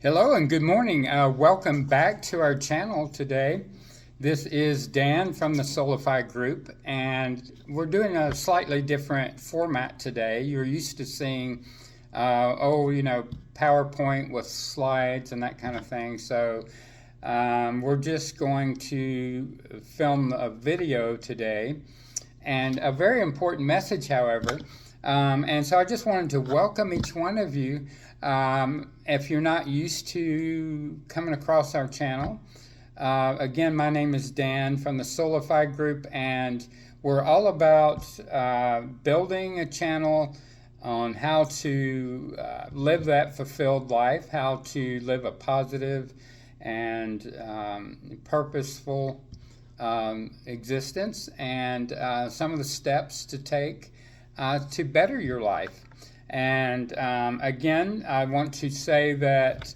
Hello and good morning. Welcome back to our channel today. This is Dan from the Soulify Group, and we're doing a slightly different format today. You're used to seeing, PowerPoint with slides and that kind of thing. So we're just going to film a video today, and a very important message, however. And so I just wanted to welcome each one of you. If you're not used to coming across our channel, again, my name is Dan from the Soulify Group, and we're all about building a channel on how to live that fulfilled life, how to live a positive and purposeful existence, and some of the steps to take to better your life. And again, I want to say that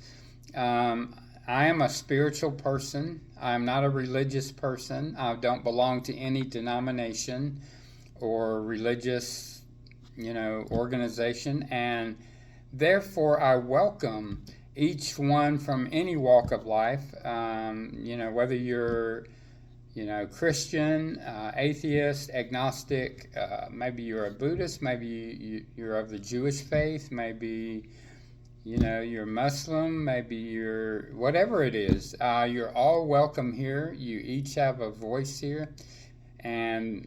I am a spiritual person. I'm not a religious person. I don't belong to any denomination or religious, organization. And therefore, I welcome each one from any walk of life, whether you're Christian, atheist, agnostic, maybe you're a Buddhist, maybe you're of the Jewish faith, maybe, you're Muslim, maybe you're, whatever it is, you're all welcome here. You each have a voice here, and,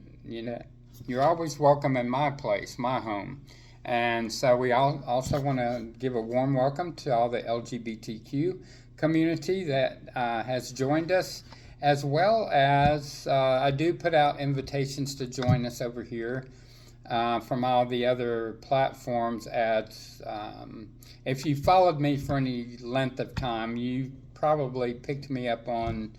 you're always welcome in my place, my home. And so we also want to give a warm welcome to all the LGBTQ community that has joined us, as well as I do put out invitations to join us over here from all the other platforms. If you followed me for any length of time, you probably picked me up on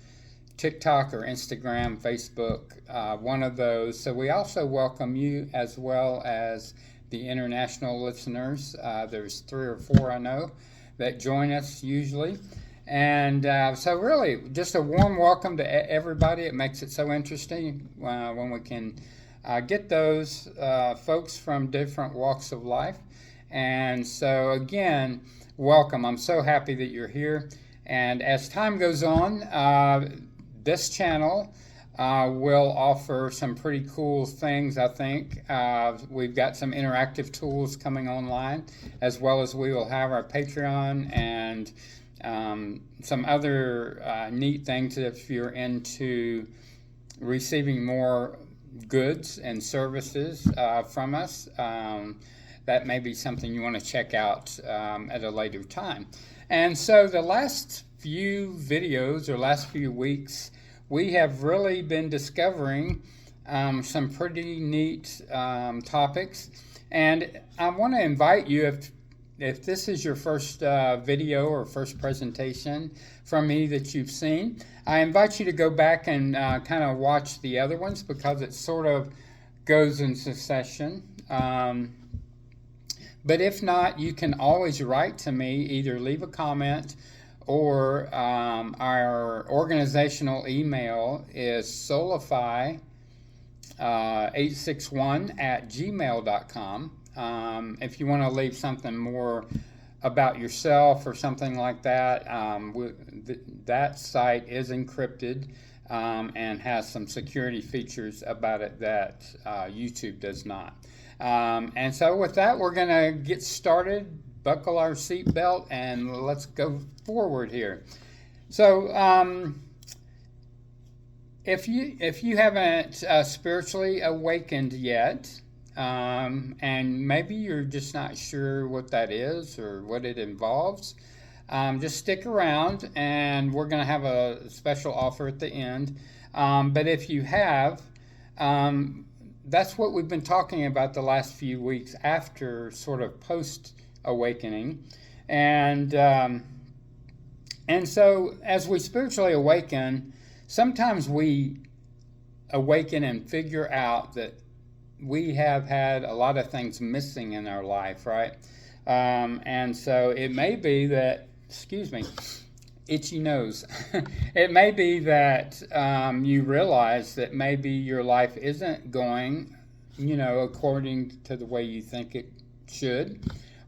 TikTok or Instagram, Facebook, one of those. So we also welcome you, as well as the international listeners. There's 3 or 4 I know that join us usually. And so really, just a warm welcome to everybody. It makes it so interesting when we can get those folks from different walks of life. And so again, welcome. I'm so happy that you're here. And as time goes on, this channel will offer some pretty cool things, I think. We've got some interactive tools coming online, as well as we will have our Patreon and some other neat things if you're into receiving more goods and services from us. That may be something you want to check out at a later time. And so the last few videos or last few weeks, we have really been discovering some pretty neat topics. And I want to invite you, if this is your first video or first presentation from me that you've seen, I invite you to go back and kind of watch the other ones, because it sort of goes in succession. But if not, you can always write to me, either leave a comment, or our organizational email is soulify861@gmail.com. If you want to leave something more about yourself or something like that, that site is encrypted and has some security features about it that YouTube does not. And so with that, we're going to get started, buckle our seatbelt, and let's go forward here. So if you haven't spiritually awakened yet, and maybe you're just not sure what that is or what it involves, just stick around, and we're going to have a special offer at the end. But if you have, that's what we've been talking about the last few weeks after sort of post-awakening. And so as we spiritually awaken, sometimes we awaken and figure out that we have had a lot of things missing in our life, right? And so it may be that, itchy nose. It may be that you realize that maybe your life isn't going, according to the way you think it should.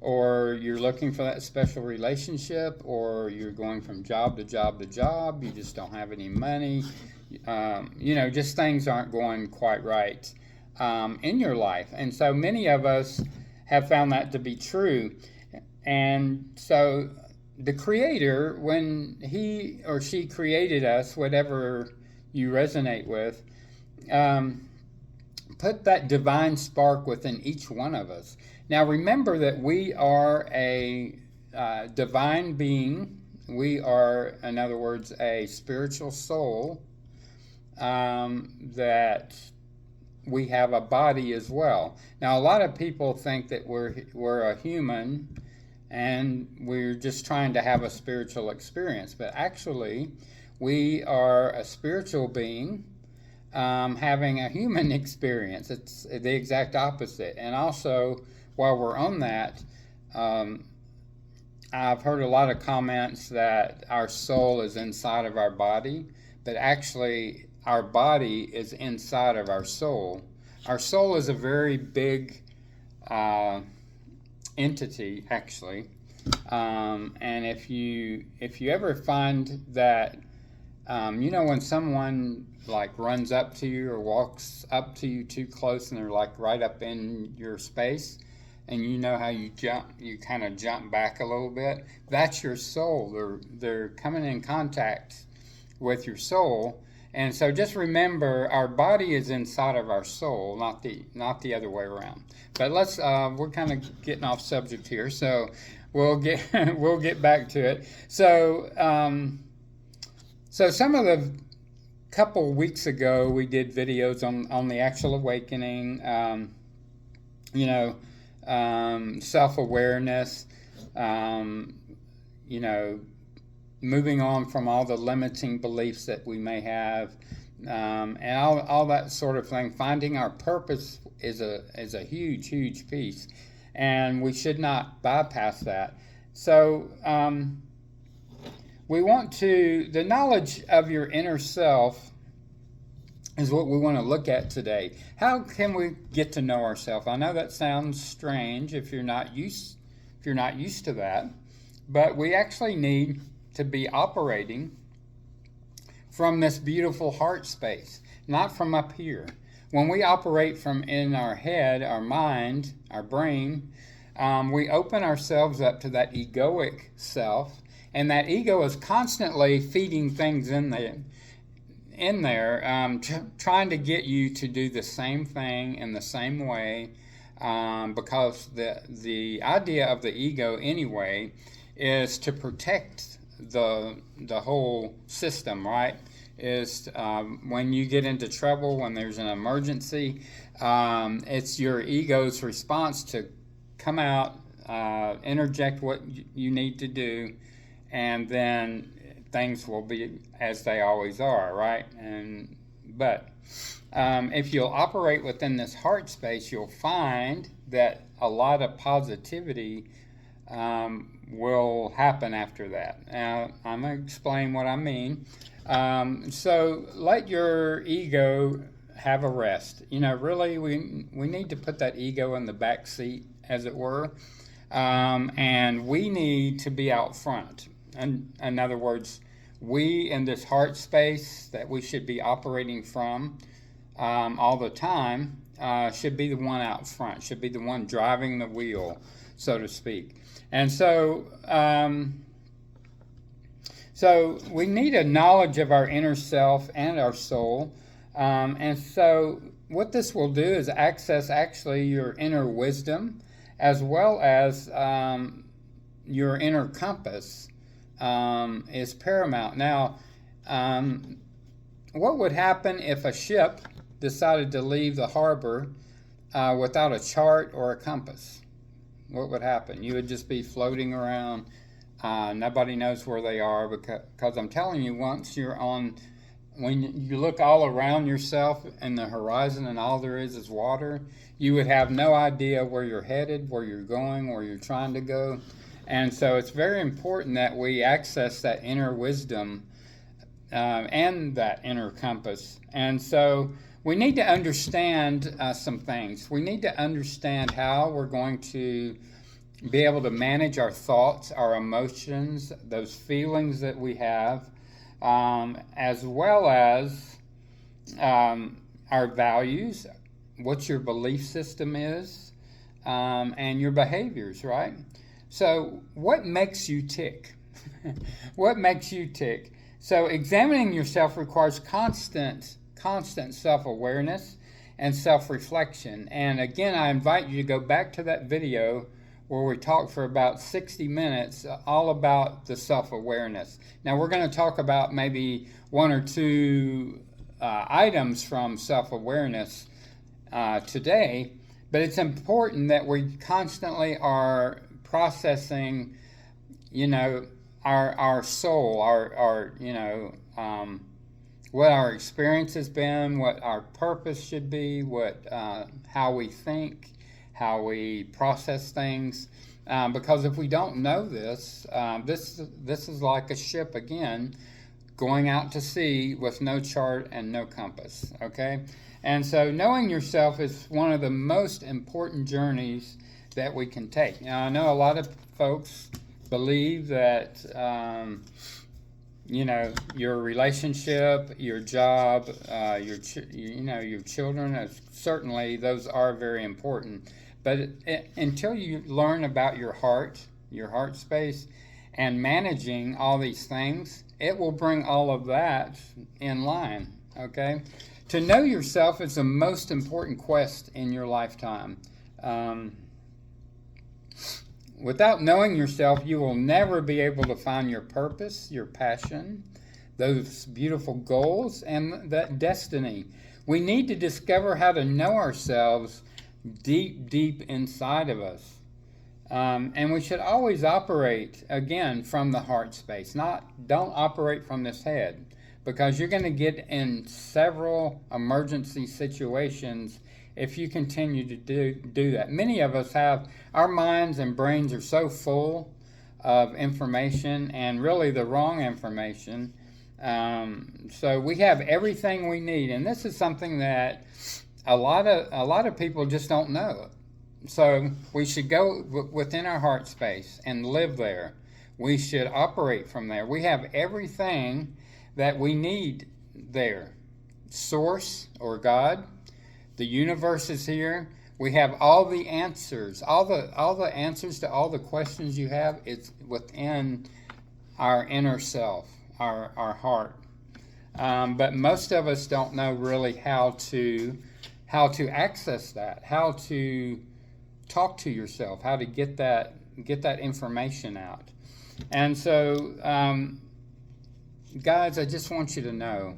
or you're looking for that special relationship, or you're going from job to job to job, you just don't have any money, just things aren't going quite right in your life. And so many of us have found that to be true. And so the Creator, when he or she created us, whatever you resonate with, put that divine spark within each one of us. Now remember that we are a divine being. We are, in other words, a spiritual soul, that we have a body as well. Now a lot of people think that we're a human and we're just trying to have a spiritual experience, but actually we are a spiritual being having a human experience. It's the exact opposite. And also, while we're on that, I've heard a lot of comments that our soul is inside of our body, but actually our body is inside of our soul. Our soul is a very big entity, actually. And if you ever find that, when someone like runs up to you or walks up to you too close and they're like right up in your space, and you know how you kind of jump back a little bit, that's your soul. They're coming in contact with your soul. And so just remember, our body is inside of our soul, not the other way around. But we're kind of getting off subject here, so we'll get back to it. So some of the couple weeks ago, we did videos on the actual awakening, self-awareness, moving on from all the limiting beliefs that we may have, and all that sort of thing. Finding our purpose is a huge, huge piece, and we should not bypass that. So the knowledge of your inner self is what we want to look at today. How can we get to know ourselves? I know that sounds strange if you're not used to that, but we actually need to be operating from this beautiful heart space, not from up here. When we operate from in our head, our mind, our brain, we open ourselves up to that egoic self, and that ego is constantly feeding things in there, trying to get you to do the same thing in the same way, because the idea of the ego anyway is to protect the whole system, right? Is when you get into trouble, when there's an emergency, it's your ego's response to come out, interject what you need to do, and then things will be as they always are, right? But if you'll operate within this heart space, you'll find that a lot of positivity will happen after that. Now, I'm going to explain what I mean. So let your ego have a rest. Really, we need to put that ego in the back seat, as it were, and we need to be out front. And in other words, we in this heart space that we should be operating from all the time should be the one out front, should be the one driving the wheel, so to speak. And so we need a knowledge of our inner self and our soul. And so what this will do is access actually your inner wisdom as well as your inner compass is paramount. Now, what would happen if a ship decided to leave the harbor without a chart or a compass? What would happen? You would just be floating around. Nobody knows where they are, because I'm telling you, once you're on, when you look all around yourself and the horizon and all there is water, you would have no idea where you're headed, where you're going, where you're trying to go. And so it's very important that we access that inner wisdom and that inner compass. And so we need to understand some things. We need to understand how we're going to be able to manage our thoughts, our emotions, those feelings that we have, as well as our values, what your belief system is, and your behaviors, right? So, what makes you tick? What makes you tick? So, examining yourself requires constant self-awareness and self-reflection. And again, I invite you to go back to that video where we talked for about 60 minutes all about the self-awareness. Now, we're going to talk about maybe one or two items from self-awareness today, but it's important that we constantly are processing, our soul, what our experience has been, what our purpose should be, how we think, how we process things. Because if we don't know this, this is like a ship again, going out to sea with no chart and no compass. Okay, and so knowing yourself is one of the most important journeys that we can take. Now, I know a lot of folks believe that your relationship, your job, your children, certainly those are very important. But until you learn about your heart space, and managing all these things, it will bring all of that in line. Okay, to know yourself is the most important quest in your lifetime. Without knowing yourself, you will never be able to find your purpose, your passion, those beautiful goals, and that destiny. We need to discover how to know ourselves deep inside of us. And we should always operate, again, from the heart space. Don't operate from this head, because you're going to get in several emergency situations if you continue to do that. Many of us our minds and brains are so full of information, and really the wrong information. So we have everything we need, and this is something that a lot of people just don't know. So we should go within our heart space and live there. We should operate from there. We have everything that we need there. Source, or God, the universe is here. We have all the answers, all the answers to all the questions you have. It's within our inner self, our heart. But most of us don't know really how to access that, how to talk to yourself, how to get that information out. And so, guys, I just want you to know,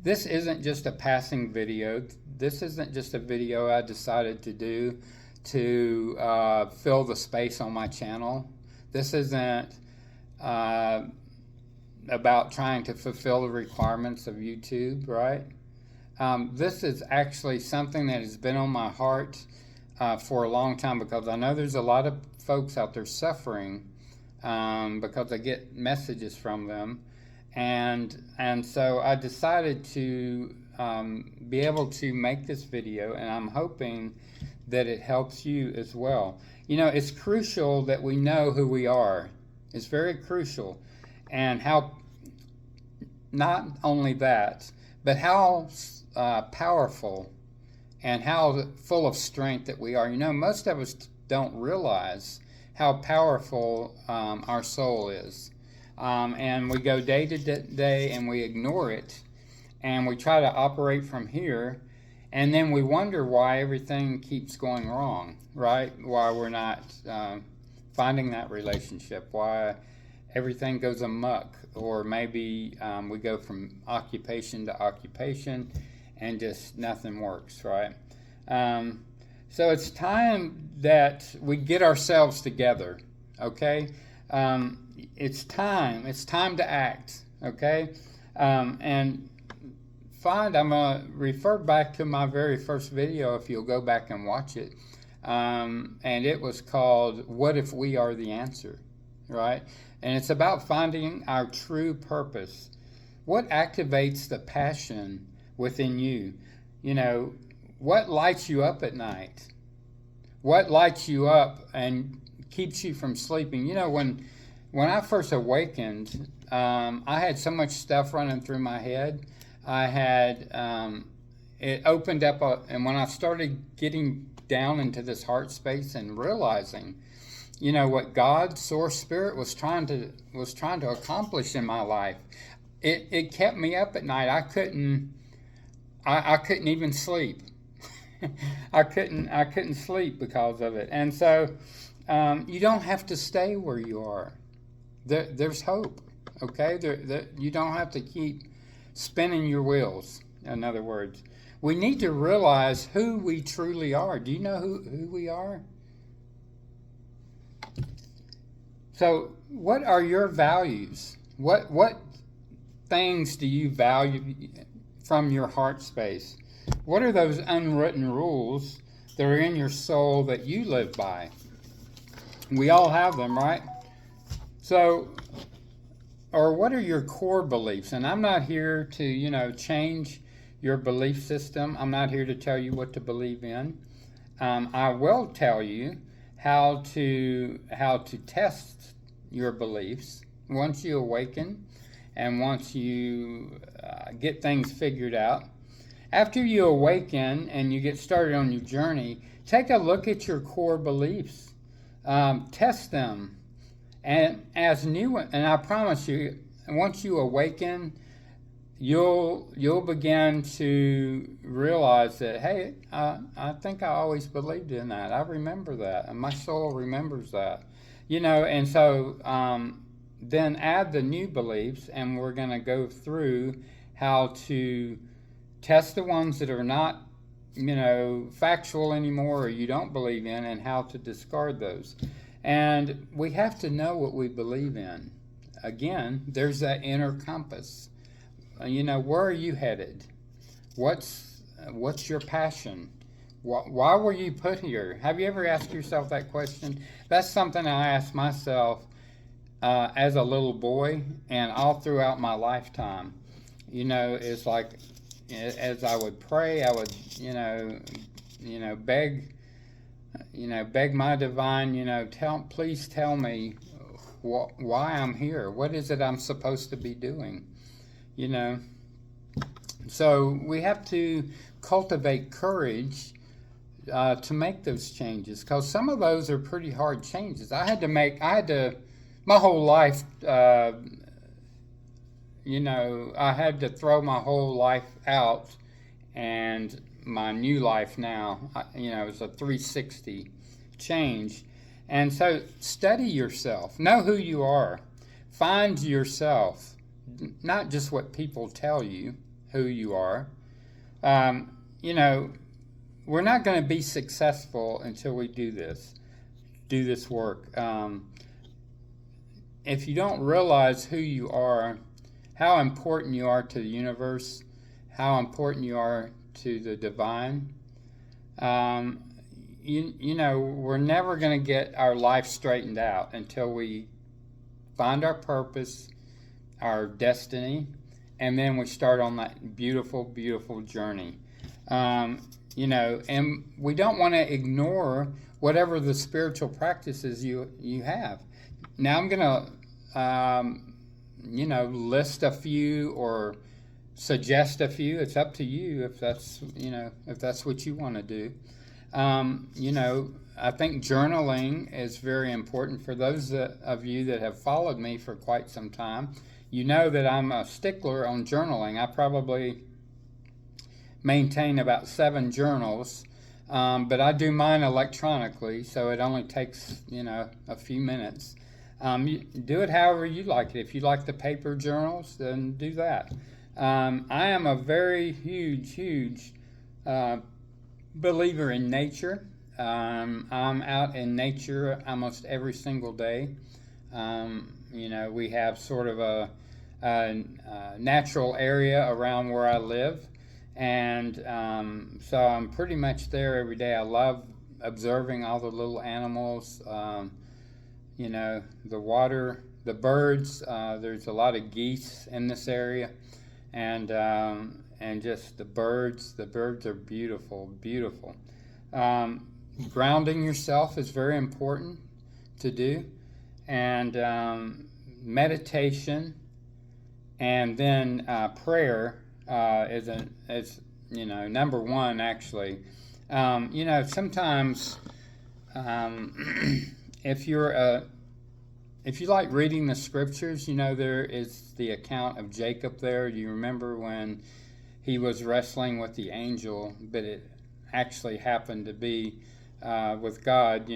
this isn't just a passing video. This isn't just a video I decided to do to fill the space on my channel. This isn't about trying to fulfill the requirements of YouTube, right? This is actually something that has been on my heart for a long time, because I know there's a lot of folks out there suffering because I get messages from them, and so I decided to be able to make this video, and I'm hoping that it helps you as well. It's crucial that we know who we are. It's very crucial, and how, not only that, but how powerful and how full of strength that we are. Most of us don't realize how powerful our soul is. And we go day to day and we ignore it, and we try to operate from here, and then we wonder why everything keeps going wrong, right? Why we're not finding that relationship, why everything goes amok, or maybe we go from occupation to occupation and just nothing works, right? So it's time that we get ourselves together, okay? It's time to act, okay? And I'm going to refer back to my very first video if you'll go back and watch it. And it was called, What If We Are the Answer, right? And it's about finding our true purpose. What activates the passion within you? What lights you up at night? What lights you up and keeps you from sleeping. When I first awakened, I had so much stuff running through my head. I had it opened up, and when I started getting down into this heart space and realizing, what God, Source Spirit, was trying to accomplish in my life, it kept me up at night. I couldn't even sleep. I couldn't sleep because of it. And so you don't have to stay where you are. There's hope. Okay, you don't have to keep spinning your wheels. In other words, we need to realize who we truly are. Do you know who we are? So, what are your values? What things do you value from your heart space? What are those unwritten rules that are in your soul that you live by? We all have them, right? So, or what are your core beliefs? And I'm not here to, change your belief system. I'm not here to tell you what to believe in. I will tell you how to test your beliefs once you awaken and once you get things figured out. After you awaken and you get started on your journey, take a look at your core beliefs. Test them. And and I promise you, once you awaken, you'll begin to realize that, hey, I think I always believed in that. I remember that, and my soul remembers that. And so then add the new beliefs, and we're going to go through how to test the ones that are not, factual anymore or you don't believe in, and how to discard those. And we have to know what we believe in. Again, there's that inner compass. Where are you headed? What's your passion? Why were you put here? Have you ever asked yourself that question? That's something I asked myself as a little boy and all throughout my lifetime. It's like as I would pray, I would, beg my divine, please tell me why I'm here. What is it I'm supposed to be doing? So we have to cultivate courage to make those changes, because some of those are pretty hard changes. My whole life, I had to throw my whole life out, and my new life now, it's a 360 change. And so study yourself, know who you are, find yourself, not just what people tell you who you are. We're not going to be successful until we do this work. If you don't realize who you are, how important you are to the universe, how important you are to the divine, we're never going to get our life straightened out until we find our purpose, our destiny, and then we start on that beautiful, beautiful journey. And we don't want to ignore whatever the spiritual practices you have. Now I'm going to, list a few or suggest a few. It's up to you if that's what you want to do. I think journaling is very important. For those of you that have followed me for quite some time, you know that I'm a stickler on journaling. I probably maintain about 7 journals, but I do mine electronically, so it only takes, a few minutes. You do it however you like it. If you like the paper journals, then do that. I am a very huge believer in nature. I'm out in nature almost every single day. We have sort of a natural area around where I live, and so I'm pretty much there every day. I love observing all the little animals, the water, the birds. There's a lot of geese in this area, and just the birds. The birds are beautiful. Grounding yourself is very important to do, and meditation, and then prayer is number one actually. Sometimes if you like reading the scriptures, there is the account of Jacob there. You remember when he was wrestling with the angel, but it actually happened to be with God,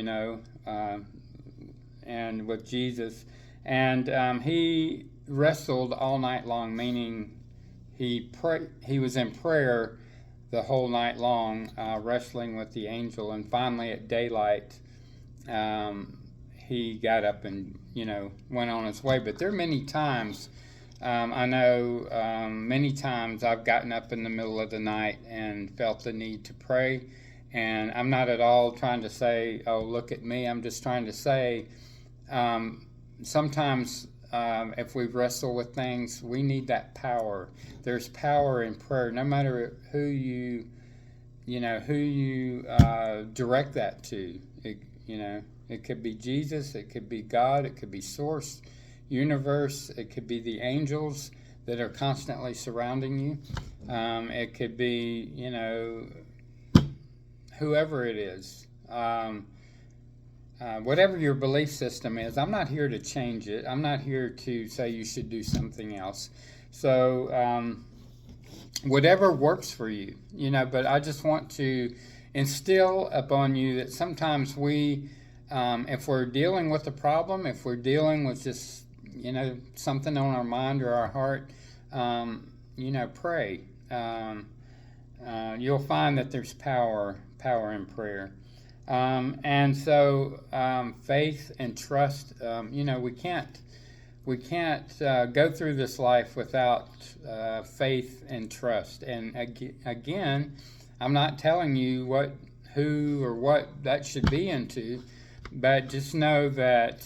and with Jesus. And he wrestled all night long, meaning he was in prayer the whole night long, wrestling with the angel. And finally at daylight, he got up and, went on his way. But there are many times, I know many times I've gotten up in the middle of the night and felt the need to pray. And I'm not at all trying to say, oh, look at me. I'm just trying to say sometimes if we wrestle with things, we need that power. There's power in prayer, no matter who you direct that to. It could be Jesus, it could be God, it could be Source, Universe, it could be the angels that are constantly surrounding you. It could be, whoever it is. Whatever your belief system is, I'm not here to change it. I'm not here to say you should do something else. So whatever works for you, but I just want to instill upon you that sometimes we, if we're dealing with a problem, if we're dealing with just, something on our mind or our heart, pray. You'll find that there's power in prayer. And so faith and trust, we can't go through this life without faith and trust. And again, I'm not telling you who or what that should be into, but just know that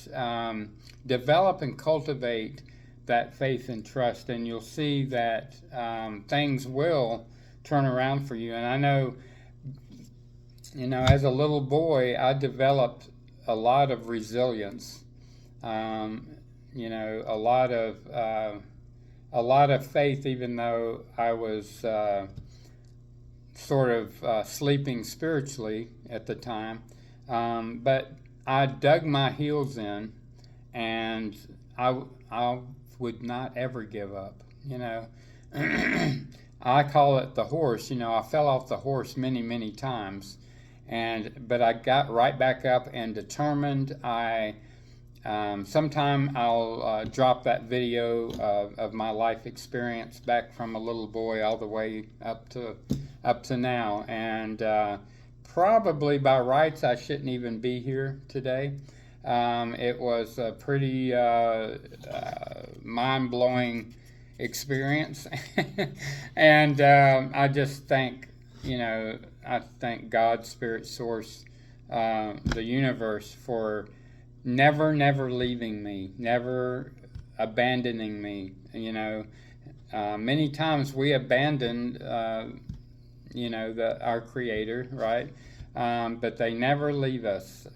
develop and cultivate that faith and trust, and you'll see that things will turn around for you. And I know, as a little boy, I developed a lot of resilience, a lot of faith, even though I was sort of sleeping spiritually at the time. But I dug my heels in, and I would not ever give up. I call it the horse. I fell off the horse many, many times. But I got right back up and determined. Sometime I'll drop that video of my life experience back from a little boy all the way up to now. And probably by rights I shouldn't even be here today. It was a pretty mind-blowing experience, and I just thank God, Spirit, Source, the universe, for never leaving me, never abandoning me. Many times we abandoned, our Creator, right? But they never leave us,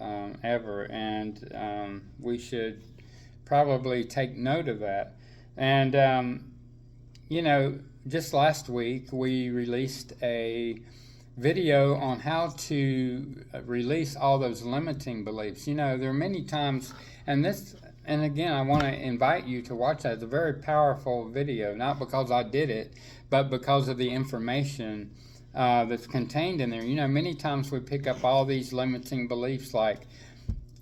ever, and we should probably take note of that. And just last week we released a video on how to release all those limiting beliefs. There are many times, and again, I want to invite you to watch that. It's a very powerful video, not because I did it, but because of the information that's contained in there. Many times we pick up all these limiting beliefs like,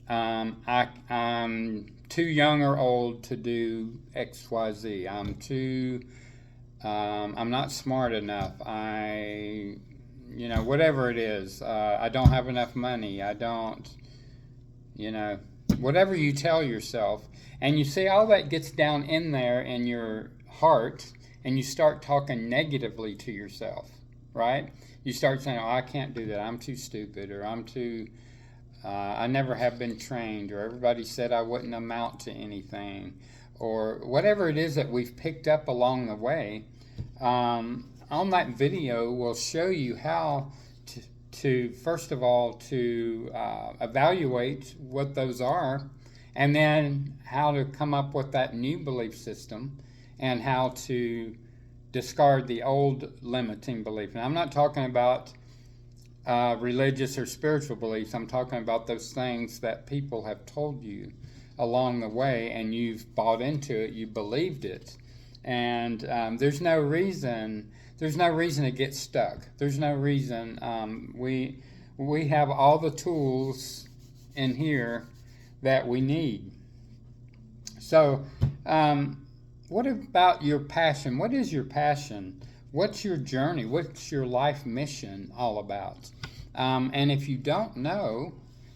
I'm too young or old to do X, Y, Z. I'm not smart enough. Whatever it is, I don't have enough money. I don't, whatever you tell yourself. And you see all that gets down in there in your heart, and you start talking negatively to yourself, right? You start saying, oh, I can't do that. I'm too stupid, or I never have been trained, or everybody said I wouldn't amount to anything, or whatever it is that we've picked up along the way. On that video, we'll show you how to, first of all, to evaluate what those are, and then how to come up with that new belief system and how to discard the old limiting belief. And I'm not talking about religious or spiritual beliefs. I'm talking about those things that people have told you along the way, and you've bought into it, you believed it, and there's no reason to get stuck. There's no reason. We have all the tools in here that we need. So, what about your passion? What is your passion? What's your journey? What's your life mission all about? And if you don't know,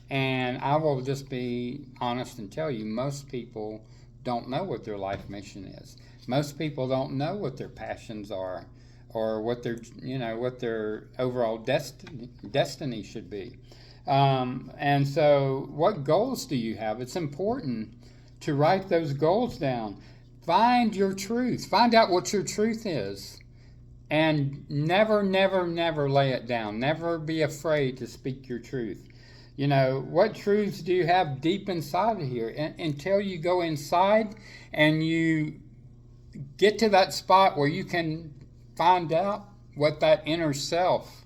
and I will just be honest and tell you, most people don't know what their life mission is. Most people don't know what their passions are, or what their overall destiny should be. And so, what goals do you have? It's important to write those goals down. Find your truth. Find out what your truth is. And never, never, never lay it down. Never be afraid to speak your truth. What truths do you have deep inside of here? Until you go inside and you get to that spot where you can find out what that inner self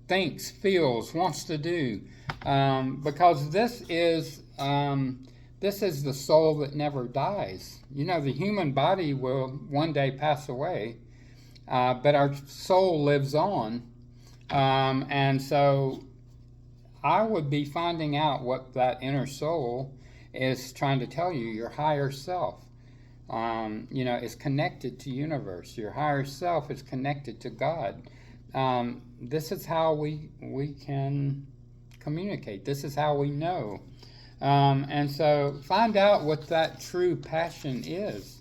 thinks, feels, wants to do. Because this is the soul that never dies. The human body will one day pass away, but our soul lives on. And so I would be finding out what that inner soul is trying to tell you. Your higher self, is connected to universe. Your higher self is connected to God. This is how we can communicate. This is how we know. And so find out what that true passion is,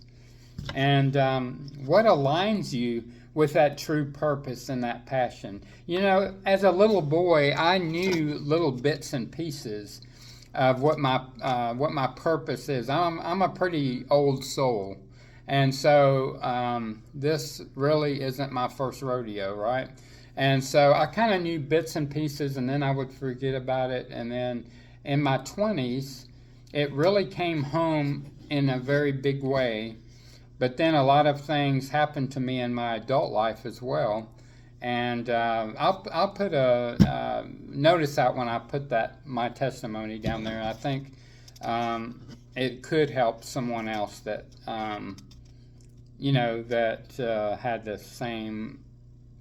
and what aligns you with that true purpose and that passion. As a little boy, I knew little bits and pieces of what my purpose is. I'm a pretty old soul, and so this really isn't my first rodeo, right? And so I kind of knew bits and pieces, and then I would forget about it, and then in my 20s, it really came home in a very big way. But then a lot of things happened to me in my adult life as well. And I'll put a notice out when I put my testimony down there. I think it could help someone else that had the same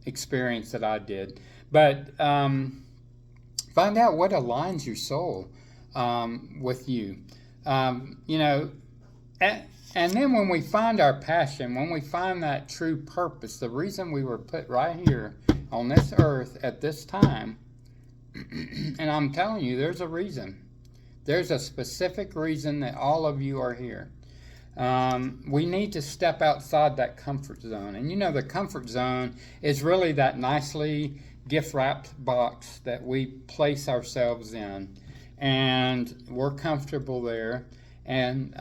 experience that I did. But find out what aligns your soul with you. And then when we find our passion, when we find that true purpose, the reason we were put right here on this earth at this time, and I'm telling you, there's a reason. There's a specific reason that all of you are here. We need to step outside that comfort zone. And the comfort zone is really that nicely gift-wrapped box that we place ourselves in. And we're comfortable there. And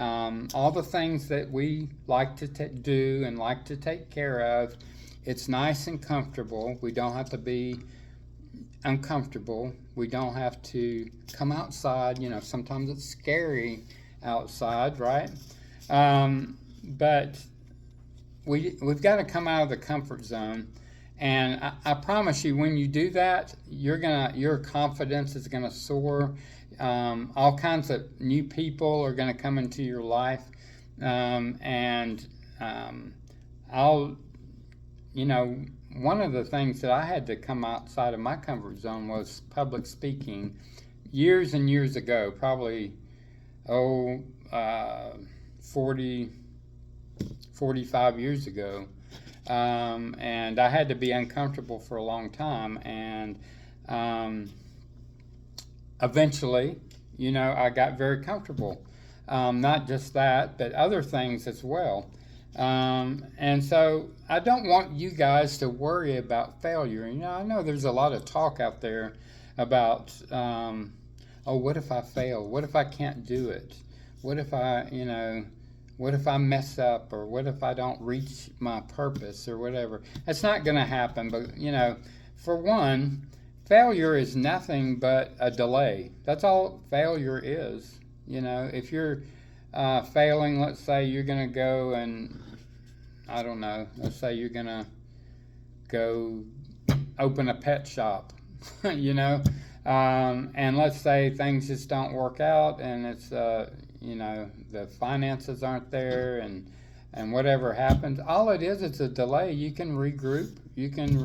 all the things that we like to do and like to take care of, it's nice and comfortable. We don't have to be uncomfortable. We don't have to come outside. Sometimes it's scary outside, right? But we've got to come out of the comfort zone. And I promise you, when you do that, your confidence is gonna soar. All kinds of new people are going to come into your life, and one of the things that I had to come outside of my comfort zone was public speaking years and years ago, probably 45 years ago, and I had to be uncomfortable for a long time, and eventually, I got very comfortable. Not just that, but other things as well. And so I don't want you guys to worry about failure. I know there's a lot of talk out there about, what if I fail? What if I can't do it? What if I mess up? Or what if I don't reach my purpose or whatever? It's not going to happen. But, for one, failure is nothing but a delay. That's all failure is. If you're failing, let's say you're going to go and, I don't know, let's say you're going to go open a pet shop, and let's say things just don't work out, and it's, the finances aren't there, and whatever happens, all it is, it's a delay. You can regroup, you can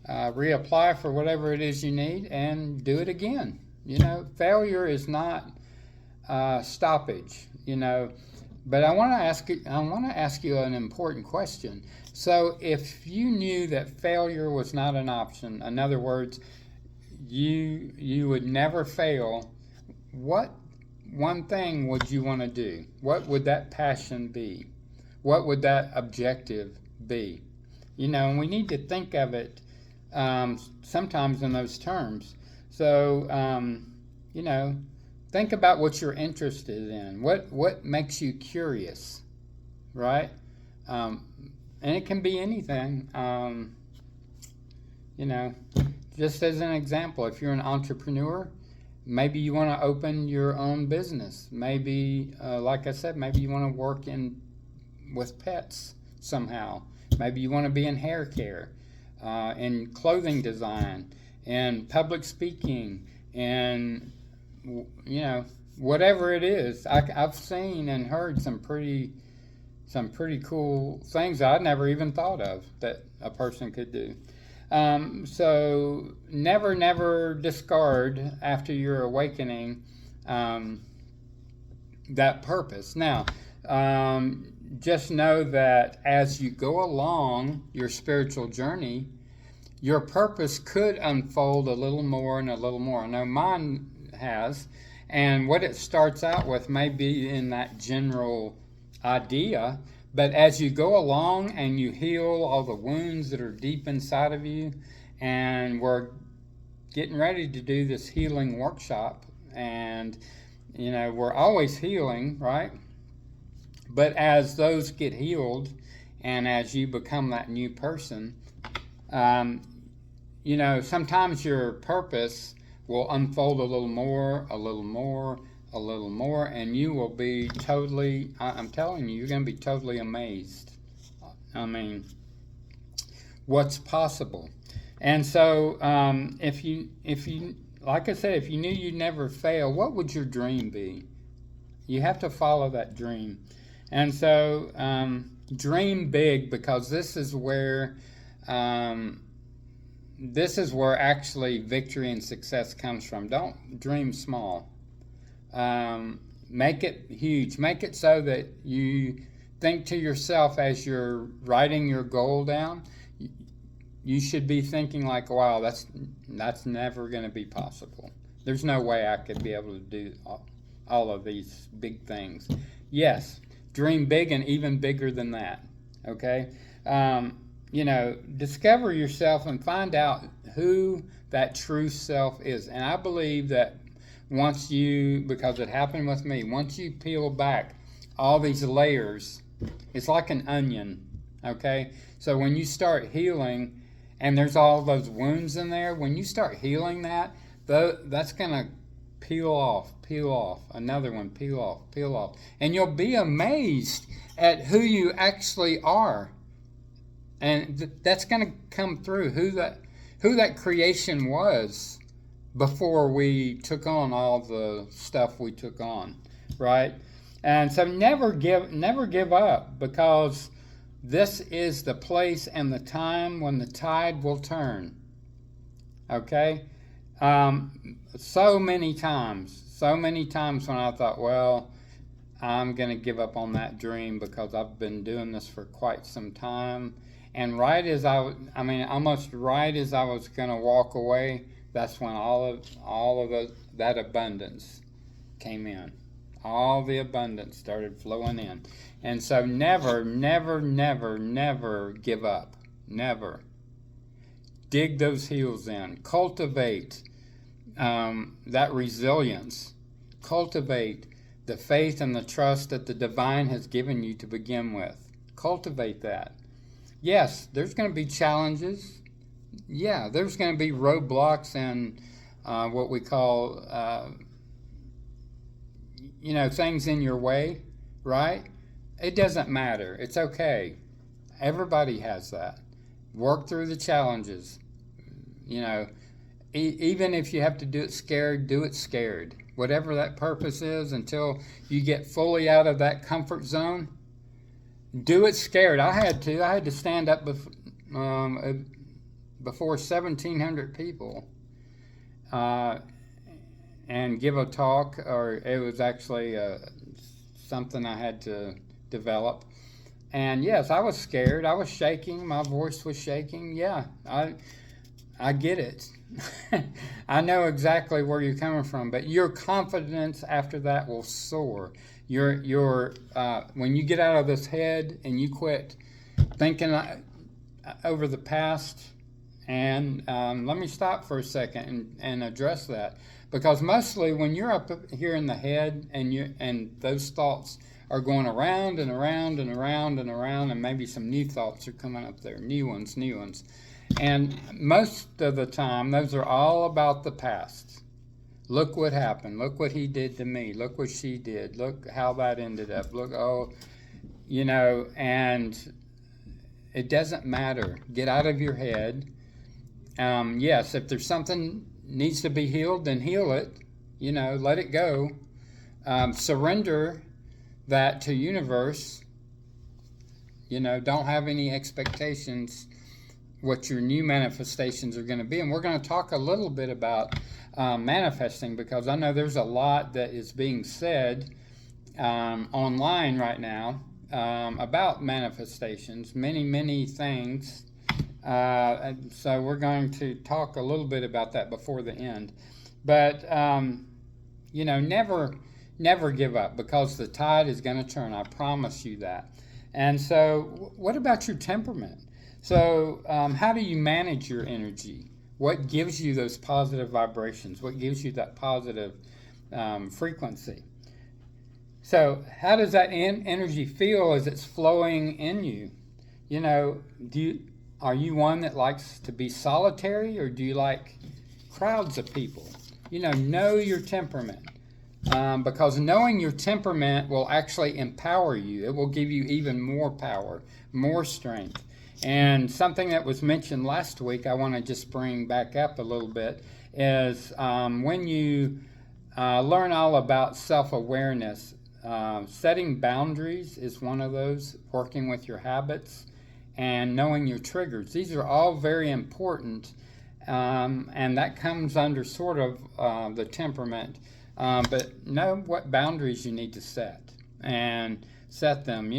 reapply for whatever it is you need and do it again. Failure is not stoppage, But I want to ask you an important question. So if you knew that failure was not an option, in other words, you would never fail, what one thing would you want to do? What would that passion be? What would that objective be? And we need to think of it sometimes in those terms. So, think about what you're interested in. What makes you curious, right? And it can be anything. Just as an example, if you're an entrepreneur, maybe you want to open your own business. Maybe, like I said, maybe you want to work with pets somehow. Maybe you want to be in hair care, in clothing design, in public speaking, and whatever it is. I've seen and heard some pretty cool things I'd never even thought of that a person could do. So never discard after your awakening that purpose. Now, just know that as you go along your spiritual journey, your purpose could unfold a little more and a little more. I know mine has, and what it starts out with may be in that general idea, but as you go along and you heal all the wounds that are deep inside of you, and we're getting ready to do this healing workshop, and we're always healing, right? But as those get healed, and as you become that new person, sometimes your purpose will unfold a little more, and you will be totally, I'm telling you, you're going to be totally amazed. I mean, what's possible. And so, if you, like I said, if you knew you'd never fail, what would your dream be? You have to follow that dream. And so, dream big, because this is where actually victory and success comes from. Don't dream small. Make it huge. Make it so that you think to yourself as you're writing your goal down, you should be thinking like, wow, that's never going to be possible. There's no way I could be able to do all of these big things. Yes, dream big and even bigger than that, okay? Discover yourself and find out who that true self is. And I believe that because it happened with me, once you peel back all these layers, it's like an onion, okay? So when you start healing, and there's all those wounds in there, when you start healing that's going to peel off, another one, peel off. And you'll be amazed at who you actually are. And that's going to come through, who that creation was before we took on all the stuff we took on, right? And so never give up, because this is the place and the time when the tide will turn. Okay? So many times when I thought, well, I'm going to give up on that dream because I've been doing this for quite some time. And almost right as I was going to walk away, that's when all of that abundance came in. All the abundance started flowing in. And so never give up. Never. Dig those heels in. Cultivate that resilience. Cultivate the faith and the trust that the divine has given you to begin with. Cultivate that. Yes, there's going to be challenges. Yeah, there's going to be roadblocks and what we call, things in your way, right? It doesn't matter. It's okay. Everybody has that. Work through the challenges. You know, even if you have to do it scared, do it scared. Whatever that purpose is, until you get fully out of that comfort zone, do it scared. I had to stand up before 1,700 people and give a talk, or it was actually something I had to develop. And yes, I was scared. I was shaking. My voice was shaking. Yeah, I get it. I know exactly where you're coming from, but your confidence after that will soar. Your when you get out of this head and you quit thinking over the past, and let me stop for a second and address that, because mostly when you're up here in the head and those thoughts are going around and around and around and around, and maybe some new thoughts are coming up there, new ones. And most of the time, those are all about the past. Look what happened. Look what he did to me. Look what she did. Look how that ended up. Look, and it doesn't matter. Get out of your head. Yes, if there's something needs to be healed, then heal it. Let it go. Surrender that to universe. Don't have any expectations what your new manifestations are going to be. And we're going to talk a little bit about manifesting, because I know there's a lot that is being said online right now about manifestations, many things. And so we're going to talk a little bit about that before the end. But, never give up, because the tide is going to turn. I promise you that. And so what about your temperament? So how do you manage your energy? What gives you those positive vibrations? What gives you that positive frequency? So how does that energy feel as it's flowing in you? Are you one that likes to be solitary, or do you like crowds of people? Know your temperament. Because knowing your temperament will actually empower you. It will give you even more power, more strength. And something that was mentioned last week, I want to just bring back up a little bit, is when you learn all about self-awareness, setting boundaries is one of those, working with your habits, and knowing your triggers. These are all very important, and that comes under sort of the temperament. But know what boundaries you need to set, and set them,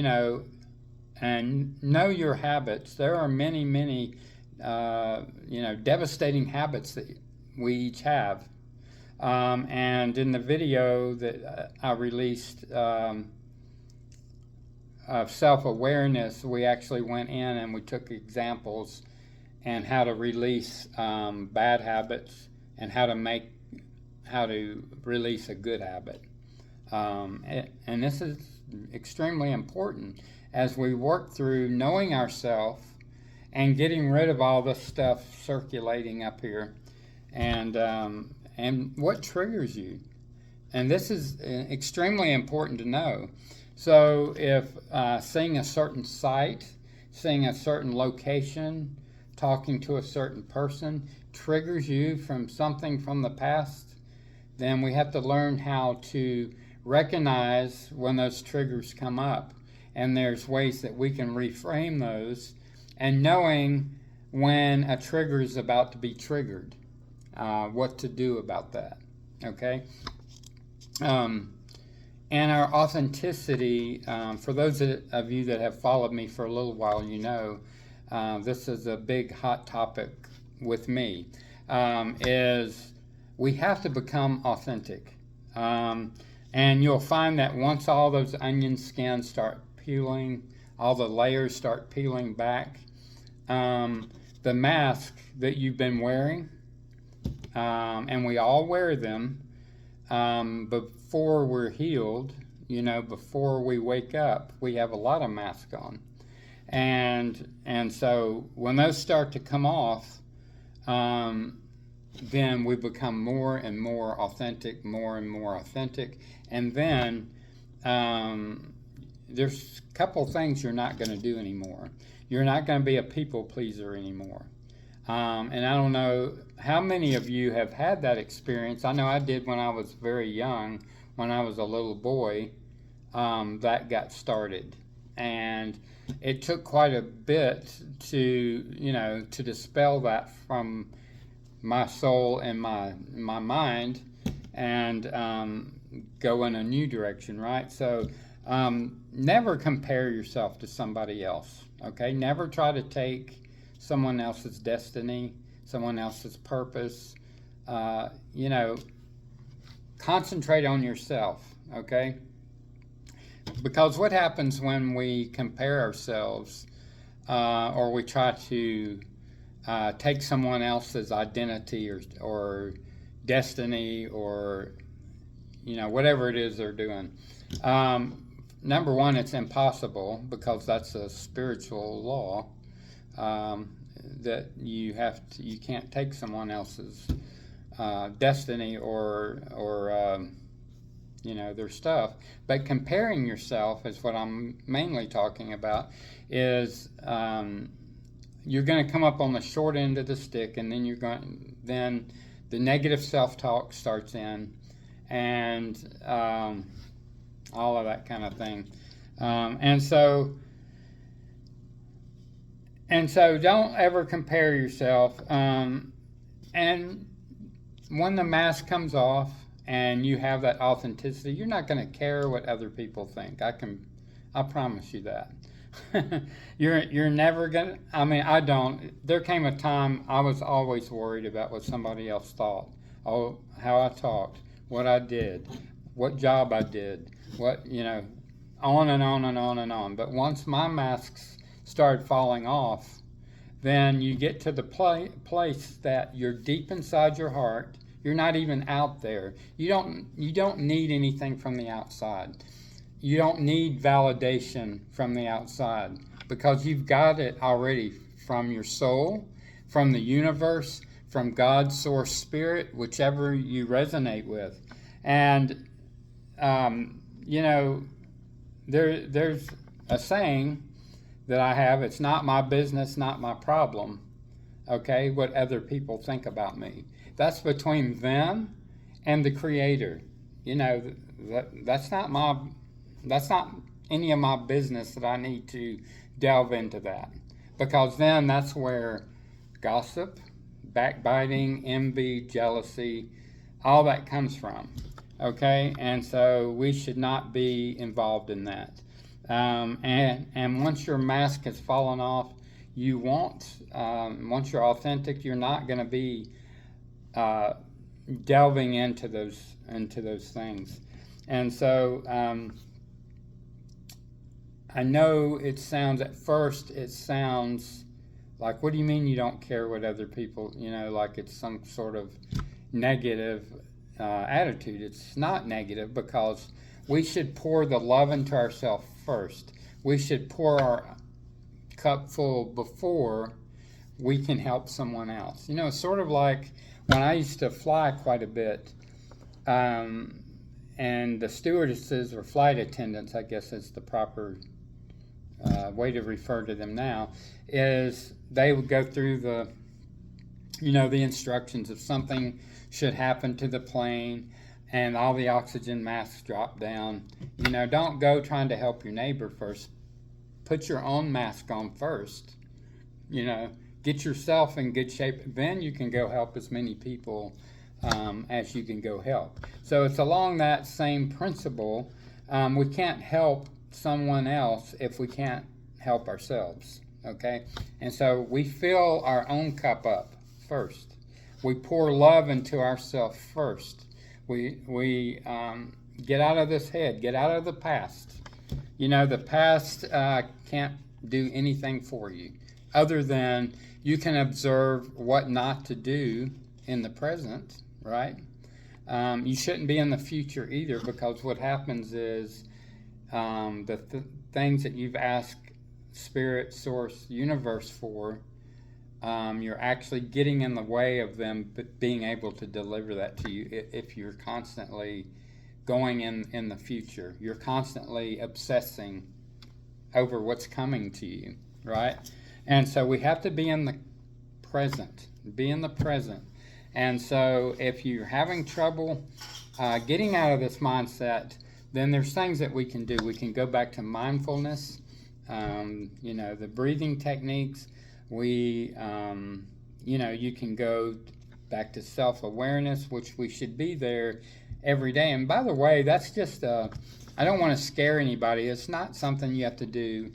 and know your habits. There are many, devastating habits that we each have. And in the video that I released of self-awareness, we actually went in and we took examples and how to release bad habits, and how to release a good habit. And this is extremely important as we work through knowing ourselves and getting rid of all this stuff circulating up here, and what triggers you. And this is extremely important to know. So if seeing a certain site, seeing a certain location, talking to a certain person triggers you from something from the past, then we have to learn how to recognize when those triggers come up. And there's ways that we can reframe those, and knowing when a trigger is about to be triggered, what to do about that, okay? And our authenticity, for those of you that have followed me for a little while, this is a big hot topic with me, is we have to become authentic. And you'll find that once all those onion skins start peeling, all the layers start peeling back, the mask that you've been wearing, and we all wear them before we're healed, before we wake up, we have a lot of masks on. And so when those start to come off, then we become more and more authentic, and then there's a couple things you're not going to do anymore. You're not going to be a people pleaser anymore. And I don't know how many of you have had that experience. I know I did when I was very young, when I was a little boy, that got started. And it took quite a bit to dispel that from my soul and my mind and go in a new direction, right? So never compare yourself to somebody else, okay? Never try to take someone else's destiny, someone else's purpose. Concentrate on yourself, okay? Because what happens when we compare ourselves or we try to take someone else's identity or destiny or whatever it is they're doing? Number one, it's impossible because that's a spiritual law. That you can't take someone else's destiny or their stuff. But comparing yourself is what I'm mainly talking about. Is you're going to come up on the short end of the stick, and then then the negative self-talk starts in, and all of that kind of thing, and so don't ever compare yourself. And when the mask comes off and you have that authenticity, you're not going to care what other people think. I promise you that. You're never going to, I don't. There came a time I was always worried about what somebody else thought. Oh, how I talked, what I did, what job I did, on and on and on and on. But once my masks started falling off, then you get to the place that you're deep inside your heart. You're not even out there. You don't need anything from the outside. You don't need validation from the outside because you've got it already from your soul, from the universe, from God's source spirit, whichever you resonate with. And there's a saying that I have, it's not my business, not my problem, okay, what other people think about me. That's between them and the Creator. That's not any of my business that I need to delve into that. Because then that's where gossip, backbiting, envy, jealousy, all that comes from, okay? And so we should not be involved in that. And once your mask has fallen off, once you're authentic, you're not going to be delving into those things. And so I know at first it sounds like, what do you mean you don't care what other people, like it's some sort of negative attitude. It's not negative because we should pour the love into ourselves first. We should pour our cup full before we can help someone else. It's sort of like when I used to fly quite a bit, and the stewardesses or flight attendants, I guess is the proper way to refer to them now, is they would go through the instructions if something should happen to the plane and all the oxygen masks drop down. Don't go trying to help your neighbor first. Put your own mask on first. Get yourself in good shape. Then you can go help as many people as you can go help. So it's along that same principle. We can't help someone else if we can't help ourselves. Okay? And so we fill our own cup up first. We pour love into ourselves first. We get out of this head, get out of the past. The past can't do anything for you other than you can observe what not to do in the present, right? You shouldn't be in the future either, because what happens is things that you've asked Spirit, Source, Universe for you're actually getting in the way of them being able to deliver that to you if you're constantly going in the future. You're constantly obsessing over what's coming to you, right? And so we have to be in the present. Be in the present. And so if you're having trouble getting out of this mindset, then there's things that we can do. We can go back to mindfulness, the breathing techniques. You can go back to self-awareness, which we should be there every day. And by the way, that's just, I don't want to scare anybody. It's not something you have to do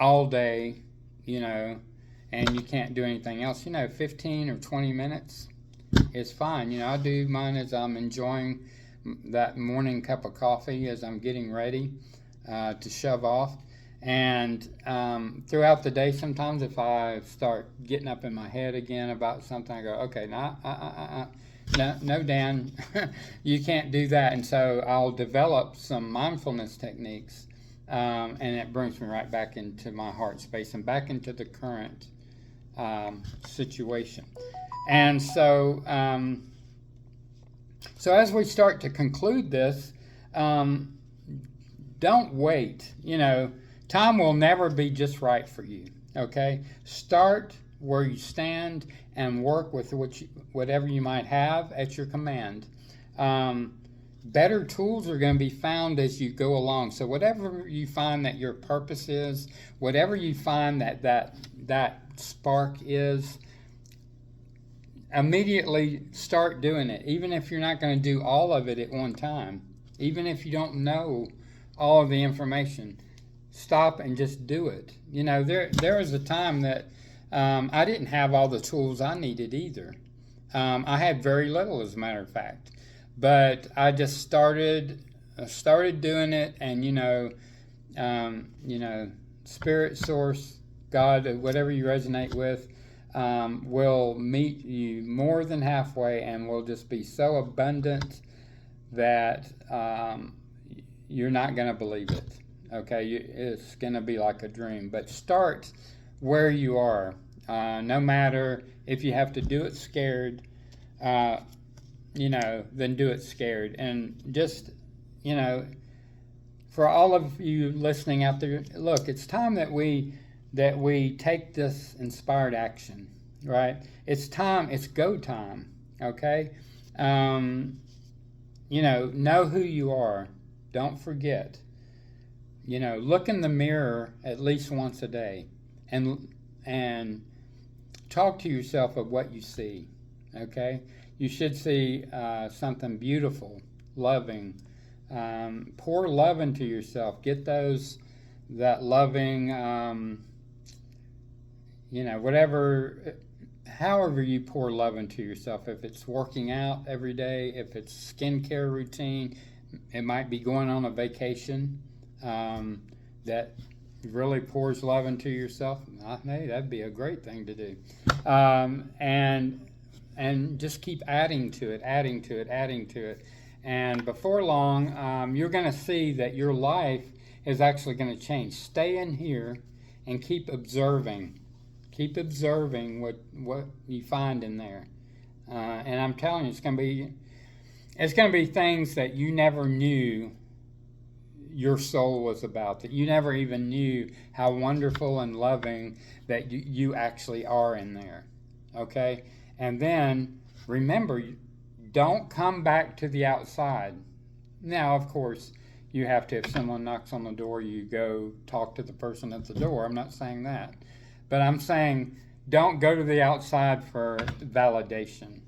all day, and you can't do anything else. 15 or 20 minutes is fine. I do mine as I'm enjoying that morning cup of coffee as I'm getting ready to shove off. And throughout the day, sometimes if I start getting up in my head again about something, I go, okay, no, Dan, you can't do that. And so I'll develop some mindfulness techniques, and it brings me right back into my heart space and back into the current situation. And so, so as we start to conclude this, don't wait. Time will never be just right for you, okay? Start where you stand and work with whatever you might have at your command. Better tools are going to be found as you go along. So whatever you find that your purpose is, whatever you find that spark is, immediately start doing it, even if you're not going to do all of it at one time, even if you don't know all of the information. Stop and just do it. There was a time that I didn't have all the tools I needed either. I had very little, as a matter of fact. But I just started doing it, and Spirit, Source, God, whatever you resonate with, will meet you more than halfway, and will just be so abundant that you're not going to believe it. Okay, it's going to be like a dream. But start where you are. No matter if you have to do it scared, then do it scared. And just, for all of you listening out there, look, it's time that we take this inspired action, right? It's go time, okay? Know who you are. Don't forget. Look in the mirror at least once a day and talk to yourself of what you see, okay? You should see something beautiful, loving. Pour love into yourself. Get that loving, however you pour love into yourself. If it's working out every day, if it's skincare routine, it might be going on a vacation. That really pours love into yourself. Hey, that'd be a great thing to do. And just keep adding to it. And before long, you're going to see that your life is actually going to change. Stay in here and keep observing. Keep observing what you find in there. And I'm telling you, it's going to be things that you never knew your soul was about, that you never even knew how wonderful and loving that you actually are in there, okay? And then, remember, don't come back to the outside. Now, of course, you have to, if someone knocks on the door, you go talk to the person at the door. I'm not saying that. But I'm saying don't go to the outside for validation.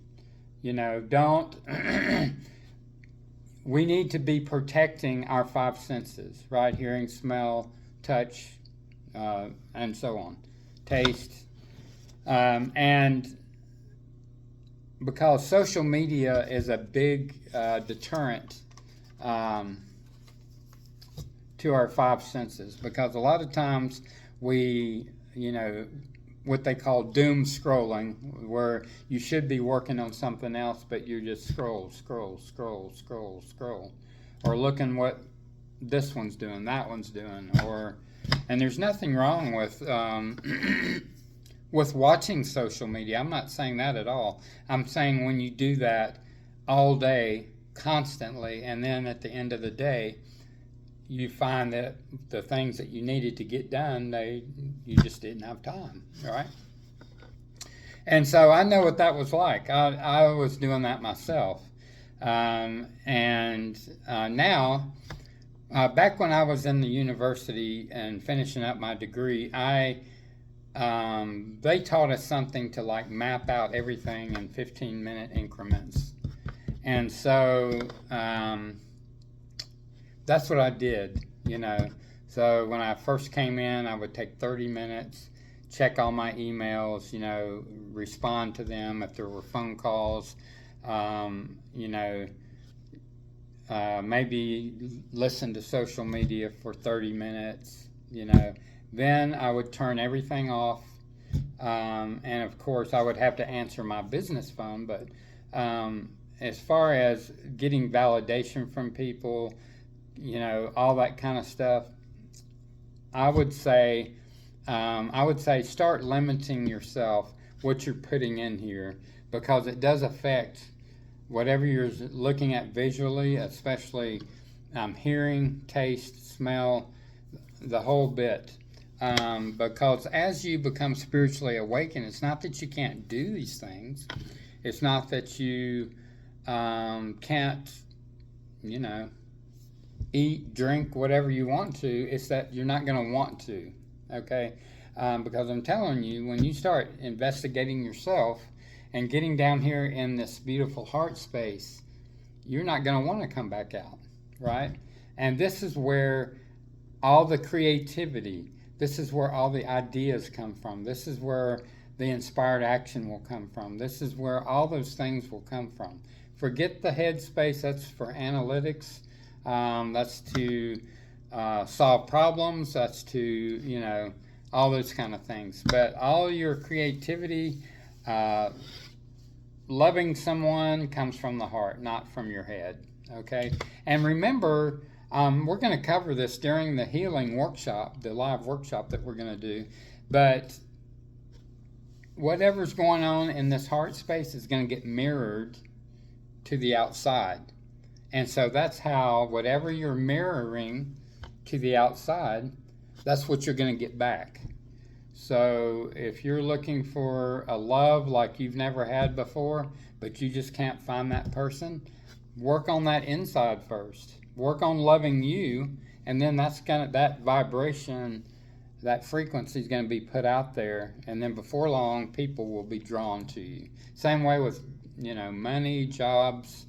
Don't... We need to be protecting our five senses, right? Hearing, smell, touch, and so on. Taste. And because social media is a big deterrent to our five senses, because a lot of times we, what they call doom scrolling, where you should be working on something else, but you just scroll, or looking what this one's doing, that one's doing, and there's nothing wrong with with watching social media. I'm not saying that at all. I'm saying when you do that all day, constantly, and then at the end of the day, you find that the things that you needed to get done, you just didn't have time, right? And so I know what that was like. I was doing that myself. And now, back when I was in the university and finishing up my degree, they taught us something to like map out everything in 15-minute increments. And so that's what I did, you know. So when I first came in, I would take 30 minutes, check all my emails, you know, respond to them if there were phone calls, you know, maybe listen to social media for 30 minutes, you know. Then I would turn everything off, and of course I would have to answer my business phone, but as far as getting validation from people, you know, all that kind of stuff, I would say start limiting yourself what you're putting in here, because it does affect whatever you're looking at visually, especially hearing, taste, smell, the whole bit. Because as you become spiritually awakened, it's not that you can't do these things. It's not that you can't, you know, eat, drink, whatever you want to. It's that you're not going to want to, okay? Because I'm telling you, when you start investigating yourself and getting down here in this beautiful heart space, you're not going to want to come back out, right? And this is where all the creativity, this is where all the ideas come from. This is where the inspired action will come from. This is where all those things will come from. Forget the head space, that's for analytics. That's to solve problems. That's to, you know, all those kind of things. But all your creativity, loving someone comes from the heart, not from your head. Okay? And remember, we're going to cover this during the healing workshop, the live workshop that we're going to do. But whatever's going on in this heart space is going to get mirrored to the outside. And so that's how whatever you're mirroring to the outside, that's what you're going to get back. So if you're looking for a love like you've never had before, but you just can't find that person, work on that inside first. Work on loving you, and then that vibration, that frequency is going to be put out there, and then before long, people will be drawn to you. Same way with, you know, money, jobs,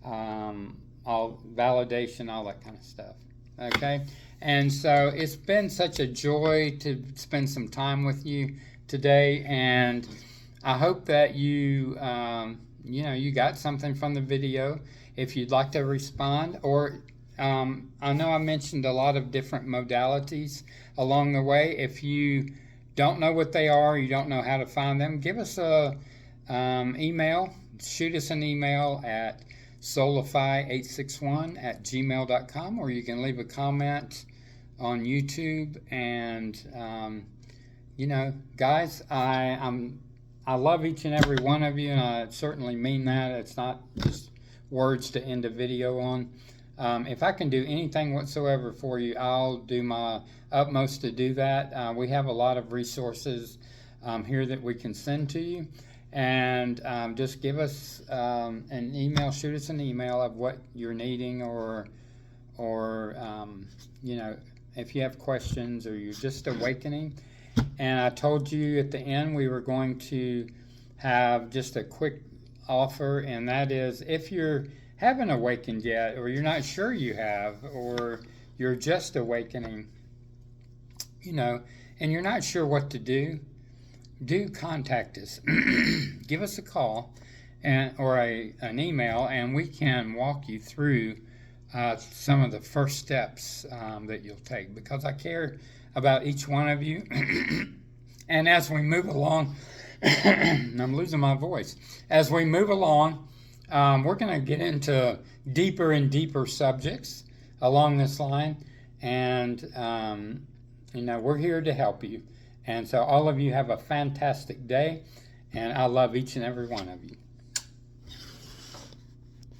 all validation, all that kind of stuff. Okay? And so it's been such a joy to spend some time with you today, and I hope that you got something from the video. If you'd like to respond, or I know I mentioned a lot of different modalities along the way. If you don't know what they are, you don't know how to find them, give us a email. Shoot us an email at soulify861@gmail.com, or you can leave a comment on YouTube. And guys, I love each and every one of you, and I certainly mean that. It's not just words to end a video on. If I can do anything whatsoever for you, I'll do my utmost to do that. We have a lot of resources here that we can send to you. And just give us an email, shoot us an email of what you're needing, or if you have questions or you're just awakening. And I told you at the end we were going to have just a quick offer, and that is, if you haven't awakened yet, or you're not sure you have, or you're just awakening, and you're not sure what to do contact us. Give us a call or an email, and we can walk you through some of the first steps that you'll take, because I care about each one of you. And as we move along, I'm losing my voice. As we move along, we're going to get into deeper and deeper subjects along this line, and we're here to help you. And so all of you have a fantastic day, and I love each and every one of you.